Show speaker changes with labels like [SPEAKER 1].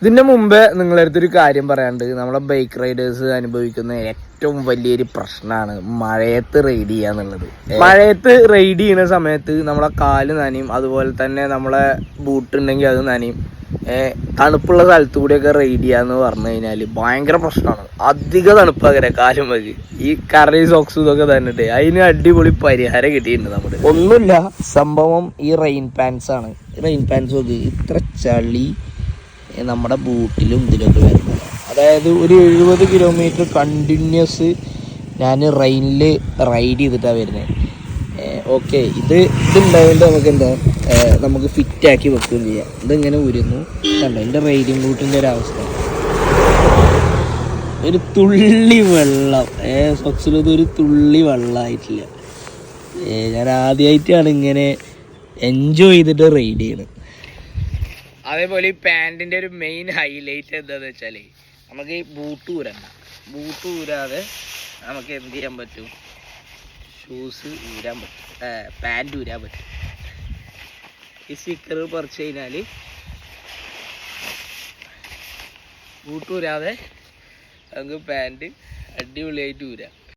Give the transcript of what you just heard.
[SPEAKER 1] ഇതിന്റെ മുമ്പേ നിങ്ങളുടെ അടുത്തൊരു കാര്യം പറയാണ്ട്, നമ്മളെ ബൈക്ക് റൈഡേഴ്സ് അനുഭവിക്കുന്ന ഏറ്റവും വലിയൊരു പ്രശ്നമാണ് മഴയത്ത് റൈഡ് ചെയ്യാന്നുള്ളത്. മഴയത്ത് റൈഡ് ചെയ്യുന്ന സമയത്ത് നമ്മളെ കാല് നനയും, അതുപോലെ തന്നെ നമ്മളെ ബൂട്ട് ഉണ്ടെങ്കിൽ അത് നനയും. തണുപ്പുള്ള സ്ഥലത്തു കൂടിയൊക്കെ റൈഡ് ചെയ്യാന്ന് പറഞ്ഞു കഴിഞ്ഞാൽ ഭയങ്കര പ്രശ്നമാണ്. അധിക തണുപ്പകരെ കാലും മതി. ഈ കറി സോക്സ് ഇതൊക്കെ തന്നിട്ട് അതിന് അടിപൊളി പരിഹാരം കിട്ടിയിട്ടുണ്ട് നമ്മുടെ. ഒന്നുമില്ല, സംഭവം ഈ റെയിൻ പാൻസ് ആണ്. റെയിൻ പാൻസ് നോക്ക്, ഇത്ര ചളി നമ്മുടെ ബൂട്ടിലും ഇതിലൊക്കെ വരുന്നത്. അതായത് ഒരു 70 കിലോമീറ്റർ കണ്ടിന്യൂസ് ഞാൻ റെയിനിൽ റൈഡ് ചെയ്തിട്ടാണ് വരുന്നത്. ഓക്കെ, ഇതുണ്ടായതുകൊണ്ട് നമുക്ക് എന്താ, നമുക്ക് ഫിറ്റാക്കി വെക്കുകയും ചെയ്യാം. ഇതിങ്ങനെ ഉരുന്നു കണ്ടോ എൻ്റെ റൈഡിങ് ബൂട്ടിൻ്റെ ഒരു അവസ്ഥ. ഒരു തുള്ളി വെള്ളം സോക്സിലത് ഒരു തുള്ളി വെള്ളമായിട്ടില്ല. ഞാൻ ആദ്യമായിട്ടാണ് ഇങ്ങനെ എൻജോയ് ചെയ്തിട്ട് റൈഡ് ചെയ്യണത്. അതേപോലെ ഈ പാൻറ്റിൻ്റെ ഒരു മെയിൻ ഹൈലൈറ്റ് എന്താണെന്ന് വെച്ചാൽ, നമുക്ക് ഈ ബൂട്ട് ഊരാതെ നമുക്ക് എന്ത് ചെയ്യാൻ പറ്റും, ഷൂസ് ഊരാൻ പറ്റും, പാൻറ്റ് ഊരാൻ പറ്റും. ഈ സ്റ്റിക്കർ പറിച്ച് കഴിഞ്ഞാൽ ബൂട്ട് ഊരാതെ നമുക്ക് പാൻറ്റ് അടിപൊളിയായിട്ട് ഊരാം.